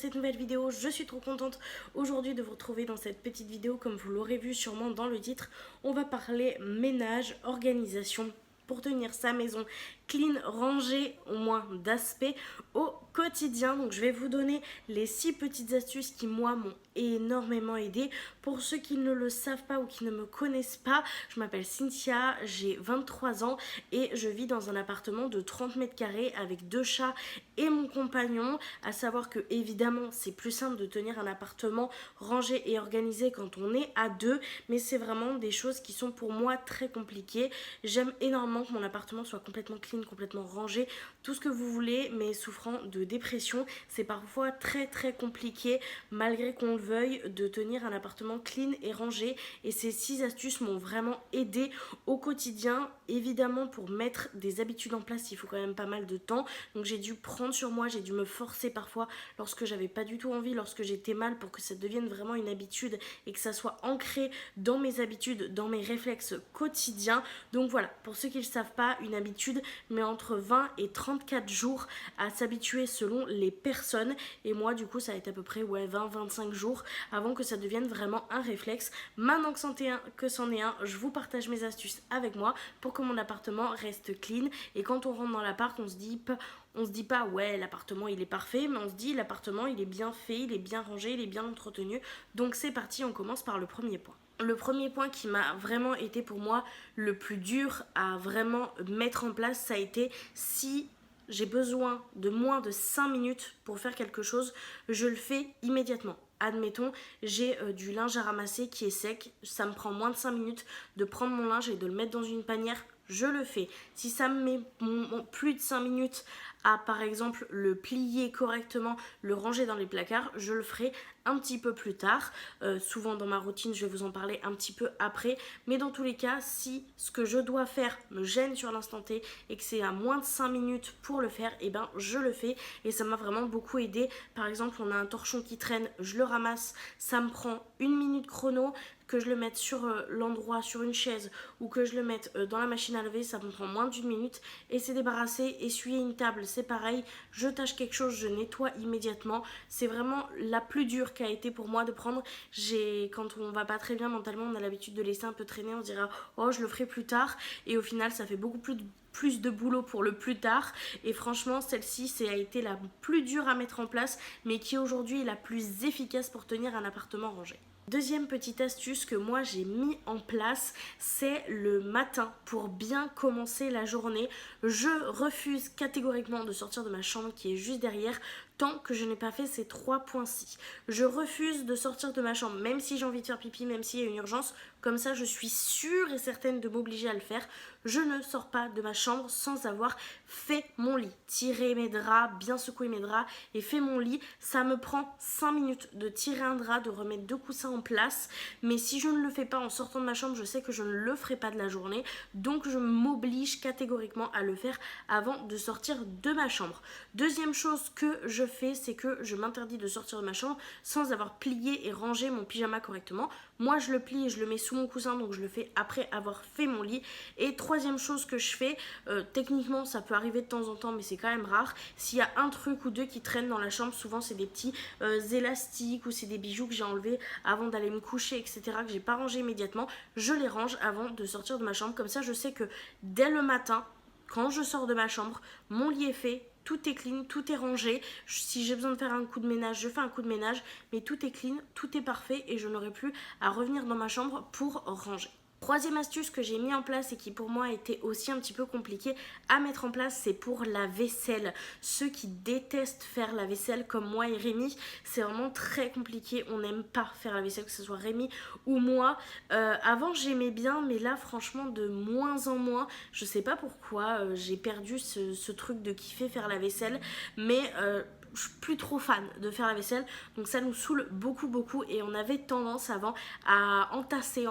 cette nouvelle vidéo. Je suis trop contente aujourd'hui de vous retrouver dans cette petite vidéo. Comme vous l'aurez vu sûrement dans le titre, on va parler ménage, organisation pour tenir sa maison clean, rangée, au moins d'aspect au quotidien. Donc je vais vous donner les 6 petites astuces qui moi m'ont énormément aidé. Pour ceux qui ne le savent pas ou qui ne me connaissent pas, je m'appelle Cynthia, j'ai 23 ans et je vis dans un appartement de 30 mètres carrés avec 2 chats et mon compagnon. À savoir que évidemment c'est plus simple de tenir un appartement rangé et organisé quand on est à deux, mais c'est vraiment des choses qui sont pour moi très compliquées. J'aime énormément que mon appartement soit complètement clean, complètement rangé, tout ce que vous voulez, mais souffrant de dépression, c'est parfois très compliqué malgré qu'on le veuille de tenir un appartement clean et rangé. Et ces 6 astuces m'ont vraiment aidé au quotidien. Évidemment, pour mettre des habitudes en place, il faut quand même pas mal de temps, donc j'ai dû prendre sur moi, j'ai dû me forcer parfois lorsque j'avais pas du tout envie, lorsque j'étais mal, pour que ça devienne vraiment une habitude et que ça soit ancré dans mes habitudes, dans mes réflexes quotidiens. Donc voilà, pour ceux qui ne le savent pas, une habitude met entre 20 et 34 jours à s'habituer selon les personnes, et moi du coup ça a été à peu près 20-25 jours avant que ça devienne vraiment un réflexe. Maintenant que c'en est un, je vous partage mes astuces avec moi pour que mon appartement reste clean. Et quand on rentre dans l'appart, on se dit pas ouais l'appartement il est parfait, mais on se dit l'appartement il est bien fait, il est bien rangé, il est bien entretenu. Donc c'est parti, on commence par le premier point. Le premier point qui m'a vraiment été pour moi le plus dur à vraiment mettre en place, ça a été si j'ai besoin de moins de 5 minutes pour faire quelque chose, je le fais immédiatement. Admettons, j'ai du linge à ramasser qui est sec, ça me prend moins de 5 minutes de prendre mon linge et de le mettre dans une panière, je le fais. Si ça me met plus de 5 minutes à par exemple le plier correctement, le ranger dans les placards, je le ferai un petit peu plus tard. Souvent dans ma routine, je vais vous en parler un petit peu après, mais dans tous les cas, si ce que je dois faire me gêne sur l'instant T et que c'est à moins de 5 minutes pour le faire, et ben je le fais et ça m'a vraiment beaucoup aidé. Par exemple, on a un torchon qui traîne, je le ramasse, ça me prend 1 minute chrono. Que je le mette sur l'endroit, sur une chaise, ou que je le mette dans la machine à laver, ça me prend moins d'1 minute et c'est débarrassé. Essuyer une table, c'est pareil, je tâche quelque chose, je nettoie immédiatement. C'est vraiment la plus dure qui a été pour moi de prendre. Quand on va pas très bien mentalement, on a l'habitude de laisser un peu traîner, on se dira oh je le ferai plus tard, et au final ça fait beaucoup plus de boulot pour le plus tard. Et franchement celle-ci a été la plus dure à mettre en place, mais qui aujourd'hui est la plus efficace pour tenir un appartement rangé. Deuxième petite astuce que moi j'ai mis en place, c'est le matin pour bien commencer la journée. Je refuse catégoriquement de sortir de ma chambre qui est juste derrière tant que je n'ai pas fait ces 3 points-ci. Je refuse de sortir de ma chambre même si j'ai envie de faire pipi, même s'il y a une urgence. Comme ça je suis sûre et certaine de m'obliger à le faire. Je ne sors pas de ma chambre sans avoir fait mon lit. Tirer mes draps, bien secouer mes draps et fait mon lit. Ça me prend 5 minutes de tirer un drap, de remettre 2 coussins en place. Mais si je ne le fais pas en sortant de ma chambre, je sais que je ne le ferai pas de la journée. Donc je m'oblige catégoriquement à le faire avant de sortir de ma chambre. Deuxième chose que je fais, c'est que je m'interdis de sortir de ma chambre sans avoir plié et rangé mon pyjama correctement. Moi je le plie et je le mets sous mon coussin, donc je le fais après avoir fait mon lit. Et troisième chose que je fais, techniquement ça peut arriver de temps en temps mais c'est quand même rare, s'il y a un truc ou deux qui traînent dans la chambre, souvent c'est des petits élastiques ou c'est des bijoux que j'ai enlevés avant d'aller me coucher, etc., que j'ai pas rangé immédiatement, je les range avant de sortir de ma chambre. Comme ça je sais que dès le matin, quand je sors de ma chambre, mon lit est fait, tout est clean, tout est rangé. Si j'ai besoin de faire un coup de ménage, je fais un coup de ménage, mais tout est clean, tout est parfait et je n'aurai plus à revenir dans ma chambre pour ranger. Troisième astuce que j'ai mis en place et qui pour moi était aussi un petit peu compliqué à mettre en place, c'est pour la vaisselle. Ceux qui détestent faire la vaisselle comme moi et Rémi, c'est vraiment très compliqué. On n'aime pas faire la vaisselle, que ce soit Rémi ou moi. Avant j'aimais bien, mais là franchement de moins en moins. Je sais pas pourquoi, j'ai perdu ce truc de kiffer faire la vaisselle, mais je suis plus trop fan de faire la vaisselle, donc ça nous saoule beaucoup et on avait tendance avant à entasser,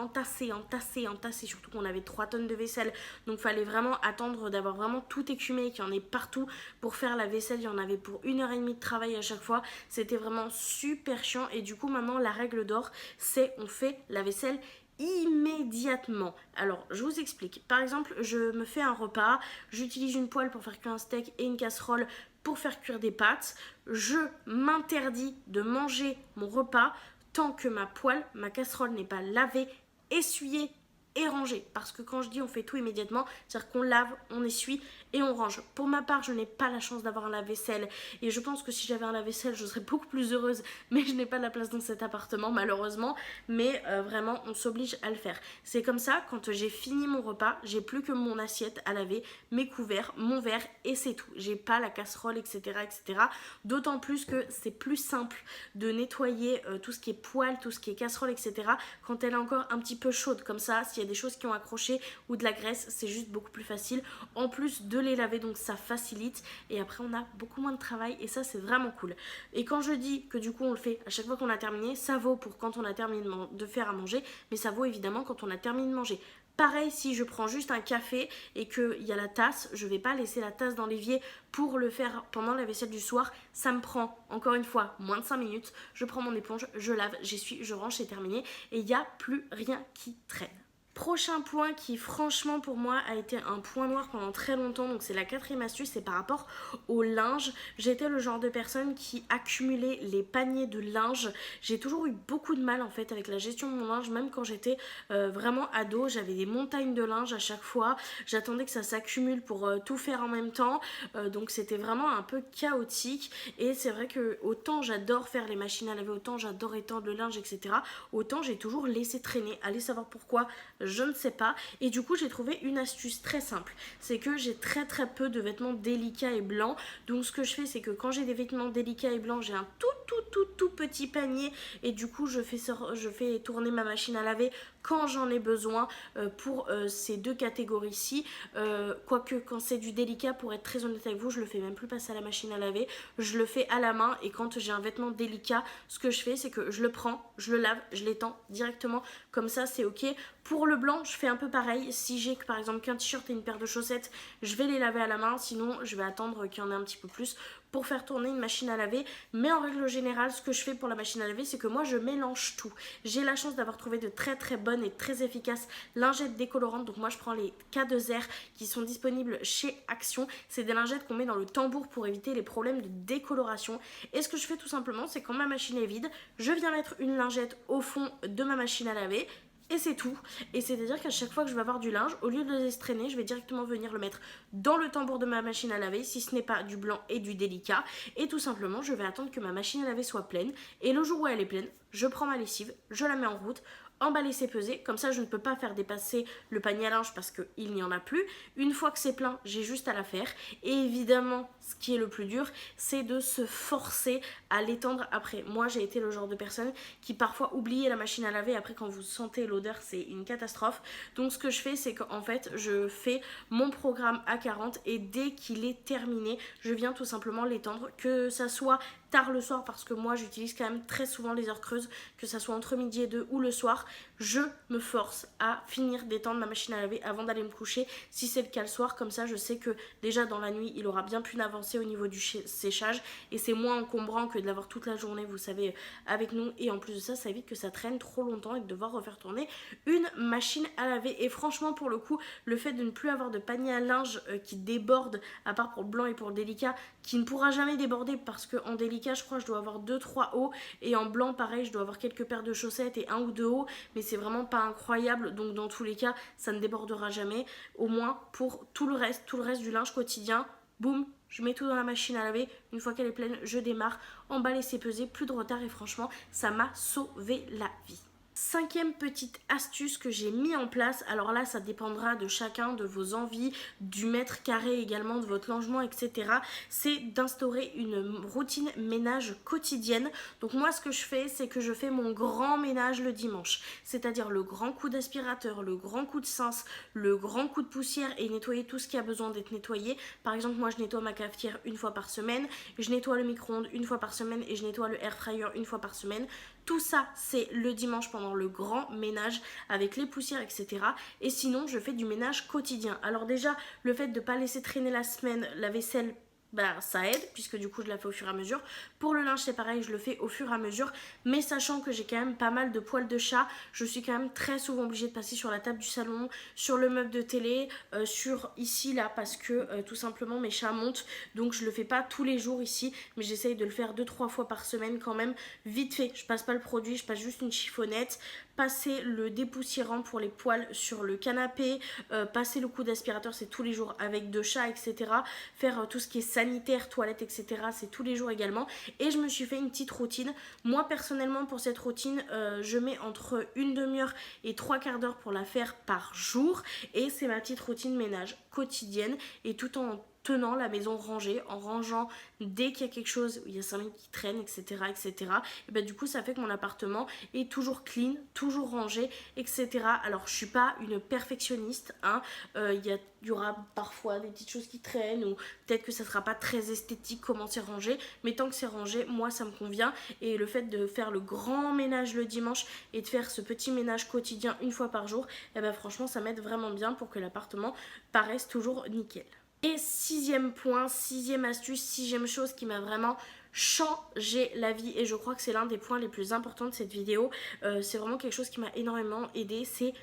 surtout qu'on avait 3 tonnes de vaisselle, donc fallait vraiment attendre d'avoir vraiment tout écumé, qu'il y en ait partout pour faire la vaisselle. Il y en avait pour 1h30 de travail à chaque fois, c'était vraiment super chiant. Et du coup maintenant la règle d'or, c'est on fait la vaisselle immédiatement. Alors, je vous explique. Par exemple, je me fais un repas, j'utilise une poêle pour faire cuire un steak et une casserole pour faire cuire des pâtes. Je m'interdis de manger mon repas tant que ma poêle, ma casserole n'est pas lavée, essuyée et rangée. Parce que quand je dis on fait tout immédiatement, c'est-à-dire qu'on lave, on essuie et on range. Pour ma part, je n'ai pas la chance d'avoir un lave-vaisselle et je pense que si j'avais un lave-vaisselle, je serais beaucoup plus heureuse, mais je n'ai pas la place dans cet appartement malheureusement, mais vraiment on s'oblige à le faire. C'est comme ça, quand j'ai fini mon repas, j'ai plus que mon assiette à laver, mes couverts, mon verre et c'est tout. J'ai pas la casserole, etc. etc. D'autant plus que c'est plus simple de nettoyer tout ce qui est poêle, tout ce qui est casserole, etc. quand elle est encore un petit peu chaude. Comme ça, s'il y a des choses qui ont accroché ou de la graisse, c'est juste beaucoup plus facile. En plus de les laver, donc ça facilite et après on a beaucoup moins de travail et ça c'est vraiment cool. Et quand je dis que du coup on le fait à chaque fois qu'on a terminé, ça vaut pour quand on a terminé de faire à manger, mais ça vaut évidemment quand on a terminé de manger. Pareil, si je prends juste un café et qu'il y a la tasse, je ne vais pas laisser la tasse dans l'évier pour le faire pendant la vaisselle du soir. Ça me prend, encore une fois, moins de 5 minutes. Je prends mon éponge, je lave, j'essuie, je range, c'est terminé. Et il n'y a plus rien qui traîne. Prochain point qui franchement pour moi a été un point noir pendant très longtemps, donc c'est la 4e astuce, c'est par rapport au linge. J'étais le genre de personne qui accumulait les paniers de linge. J'ai toujours eu beaucoup de mal en fait avec la gestion de mon linge, même quand j'étais vraiment ado, j'avais des montagnes de linge à chaque fois. J'attendais que ça s'accumule pour tout faire en même temps, donc c'était vraiment un peu chaotique. Et c'est vrai que autant j'adore faire les machines à laver, autant j'adore étendre le linge, etc. Autant j'ai toujours laissé traîner. Allez savoir pourquoi, je ne sais pas. Et du coup j'ai trouvé une astuce très simple, c'est que j'ai très peu de vêtements délicats et blancs. Donc ce que je fais, c'est que quand j'ai des vêtements délicats et blancs, j'ai un tout petit panier et du coup je fais tourner ma machine à laver quand j'en ai besoin pour ces deux catégories-ci. Quoique quand c'est du délicat, pour être très honnête avec vous, je le fais même plus passer à la machine à laver, je le fais à la main. Et quand j'ai un vêtement délicat, ce que je fais, c'est que je le prends, je le lave, je l'étends directement, comme ça c'est ok. Pour le blanc, je fais un peu pareil. Si j'ai par exemple qu'un t-shirt et une paire de chaussettes, je vais les laver à la main, sinon je vais attendre qu'il y en ait un petit peu plus pour faire tourner une machine à laver. Mais en règle générale, ce que je fais pour la machine à laver, c'est que moi je mélange tout. J'ai la chance d'avoir trouvé de très bonnes et très efficaces lingettes décolorantes. Donc moi je prends les K2R qui sont disponibles chez Action. C'est des lingettes qu'on met dans le tambour pour éviter les problèmes de décoloration. Et ce que je fais tout simplement, c'est quand ma machine est vide, je viens mettre une lingette au fond de ma machine à laver. Et c'est tout. Et c'est-à-dire qu'à chaque fois que je vais avoir du linge, au lieu de le laisser traîner, je vais directement venir le mettre dans le tambour de ma machine à laver, si ce n'est pas du blanc et du délicat. Et tout simplement, je vais attendre que ma machine à laver soit pleine. Et le jour où elle est pleine, je prends ma lessive, je la mets en route, emballer c'est peser, comme ça je ne peux pas faire dépasser le panier à linge parce qu'il n'y en a plus. Une fois que c'est plein, j'ai juste à la faire. Et évidemment, ce qui est le plus dur, c'est de se forcer à l'étendre après. Moi j'ai été le genre de personne qui parfois oubliait la machine à laver. Après quand vous sentez l'odeur, c'est une catastrophe. Donc ce que je fais, c'est qu'en fait je fais mon programme à 40 et dès qu'il est terminé, je viens tout simplement l'étendre, que ça soit tard le soir, parce que moi j'utilise quand même très souvent les heures creuses, que ça soit entre midi et 2 ou le soir, je me force à finir d'étendre ma machine à laver avant d'aller me coucher, si c'est le cas le soir. Comme ça je sais que déjà dans la nuit il aura bien pu avancer au niveau du séchage et c'est moins encombrant que de l'avoir toute la journée, vous savez, avec nous. Et en plus de ça, ça évite que ça traîne trop longtemps et de devoir refaire tourner une machine à laver. Et franchement pour le coup, le fait de ne plus avoir de panier à linge qui déborde, à part pour le blanc et pour le délicat, qui ne pourra jamais déborder parce qu'en délicat je crois je dois avoir 2-3 hauts et en blanc pareil je dois avoir quelques paires de chaussettes et 1 ou 2 hauts, mais c'est vraiment pas incroyable. Donc dans tous les cas ça ne débordera jamais. Au moins pour tout le reste du linge quotidien, boum, je mets tout dans la machine à laver. Une fois qu'elle est pleine, je démarre, emballer c'est peser, plus de retard. Et franchement ça m'a sauvé la vie. 5e petite astuce que j'ai mis en place, alors là ça dépendra de chacun, de vos envies, du mètre carré également, de votre logement, etc. C'est d'instaurer une routine ménage quotidienne. Donc moi ce que je fais, c'est que je fais mon grand ménage le dimanche, c'est-à-dire le grand coup d'aspirateur, le grand coup de cince, le grand coup de poussière et nettoyer tout ce qui a besoin d'être nettoyé. Par exemple moi je nettoie ma cafetière une fois par semaine, je nettoie le micro-ondes une fois par semaine et je nettoie le air fryer une fois par semaine. Tout ça, c'est le dimanche pendant le grand ménage avec les poussières, etc. Et sinon, je fais du ménage quotidien. Alors déjà, le fait de ne pas laisser traîner la semaine la vaisselle bah ça aide puisque du coup je la fais au fur et à mesure. Pour le linge c'est pareil, je le fais au fur et à mesure, mais sachant que j'ai quand même pas mal de poils de chat, je suis quand même très souvent obligée de passer sur la table du salon, sur le meuble de télé, sur ici là parce que tout simplement mes chats montent, donc je le fais pas tous les jours ici, mais j'essaye de le faire 2-3 fois par semaine quand même, vite fait. Je passe pas le produit, je passe juste une chiffonnette, passer le dépoussiérant pour les poils sur le canapé, passer le coup d'aspirateur, c'est tous les jours avec de chat, etc. Faire tout ce qui est sanitaire, toilette, etc. c'est tous les jours également. Et je me suis fait une petite routine. Moi personnellement pour cette routine, je mets entre une demi-heure et 3/4 d'heure pour la faire par jour. Et c'est ma petite routine ménage quotidienne et tout en tenant la maison rangée, en rangeant dès qu'il y a quelque chose où il y a 5 minutes qui traînent, etc. etc. Et bah, du coup ça fait que mon appartement est toujours clean, toujours rangé, etc. Alors je suis pas une perfectionniste, hein. Il y aura parfois des petites choses qui traînent ou peut-être que ça sera pas très esthétique comment c'est rangé, mais tant que c'est rangé, moi ça me convient. Et le fait de faire le grand ménage le dimanche et de faire ce petit ménage quotidien une fois par jour, et ben franchement ça m'aide vraiment bien pour que l'appartement paraisse toujours nickel. Et sixième point, sixième astuce, sixième chose qui m'a vraiment changé la vie et je crois que c'est l'un des points les plus importants de cette vidéo, c'est vraiment quelque chose qui m'a énormément aidé, c'est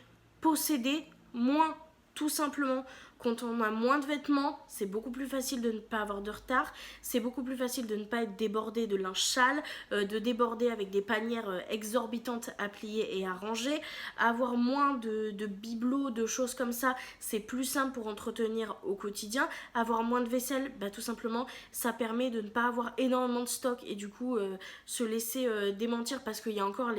posséder moins, tout simplement. Quand on a moins de vêtements, c'est beaucoup plus facile de ne pas avoir de retard, c'est beaucoup plus facile de ne pas être débordé de linge sale, de déborder avec des panières exorbitantes à plier et à ranger, avoir moins de bibelots, de choses comme ça, c'est plus simple pour entretenir au quotidien, avoir moins de vaisselle, bah, tout simplement, ça permet de ne pas avoir énormément de stock et du coup se laisser démentir parce qu'il y a encore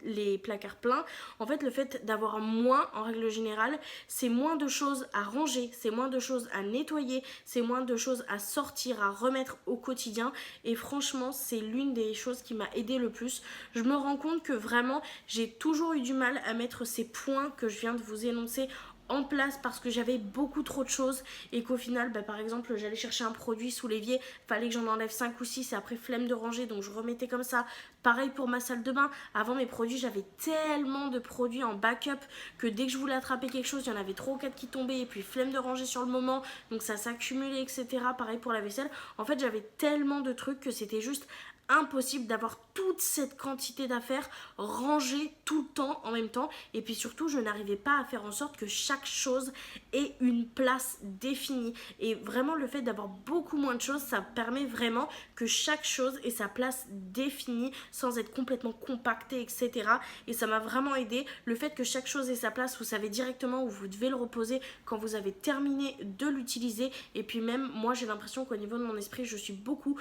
les placards pleins. En fait, le fait d'avoir moins, en règle générale, c'est moins de choses à ranger, c'est moins de choses à nettoyer, c'est moins de choses à sortir, à remettre au quotidien et franchement c'est l'une des choses qui m'a aidé le plus. Je me rends compte que vraiment j'ai toujours eu du mal à mettre ces points que je viens de vous énoncer en place parce que j'avais beaucoup trop de choses et qu'au final bah, par exemple j'allais chercher un produit sous l'évier, fallait que j'en enlève 5 ou 6 et après flemme de ranger donc je remettais comme ça. Pareil pour ma salle de bain, avant mes produits j'avais tellement de produits en backup que dès que je voulais attraper quelque chose il y en avait 3 ou 4 qui tombaient et puis flemme de ranger sur le moment donc ça s'accumulait, etc. Pareil pour la vaisselle, en fait j'avais tellement de trucs que c'était juste impossible d'avoir toute cette quantité d'affaires rangées tout le temps en même temps et puis surtout je n'arrivais pas à faire en sorte que chaque chose ait une place définie et vraiment le fait d'avoir beaucoup moins de choses ça permet vraiment que chaque chose ait sa place définie sans être complètement compactée, etc. Et ça m'a vraiment aidé, le fait que chaque chose ait sa place, vous savez directement où vous devez le reposer quand vous avez terminé de l'utiliser et puis même moi j'ai l'impression qu'au niveau de mon esprit je suis beaucoup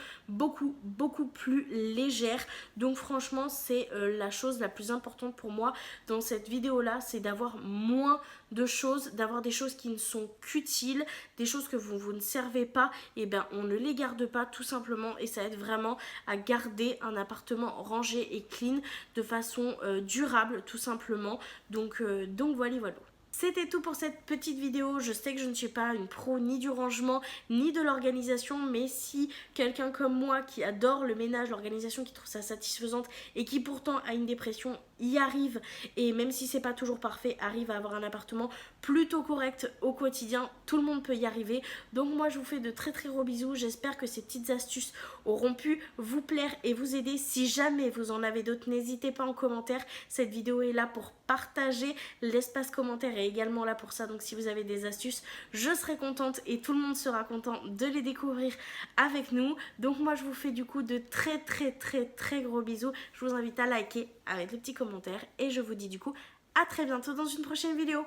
plus légère. Donc franchement c'est la chose la plus importante pour moi dans cette vidéo là, c'est d'avoir moins de choses, d'avoir des choses qui ne sont qu'utiles, des choses que vous ne servez pas, et ben on ne les garde pas tout simplement et ça aide vraiment à garder un appartement rangé et clean de façon durable tout simplement. Donc voilà. C'était tout pour cette petite vidéo, je sais que je ne suis pas une pro ni du rangement ni de l'organisation, mais si quelqu'un comme moi qui adore le ménage, l'organisation, qui trouve ça satisfaisante et qui pourtant a une dépression y arrive, et même si c'est pas toujours parfait, arrive à avoir un appartement plutôt correct au quotidien, tout le monde peut y arriver. Donc moi je vous fais de très gros bisous, j'espère que ces petites astuces auront pu vous plaire et vous aider. Si jamais vous en avez d'autres, n'hésitez pas en commentaire, cette vidéo est là pour partager, l'espace commentaire est également là pour ça, donc si vous avez des astuces, je serai contente et tout le monde sera content de les découvrir avec nous. Donc moi je vous fais du coup de très gros bisous, je vous invite à liker, à mettre les petits commentaires et je vous dis du coup à très bientôt dans une prochaine vidéo.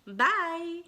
Bye!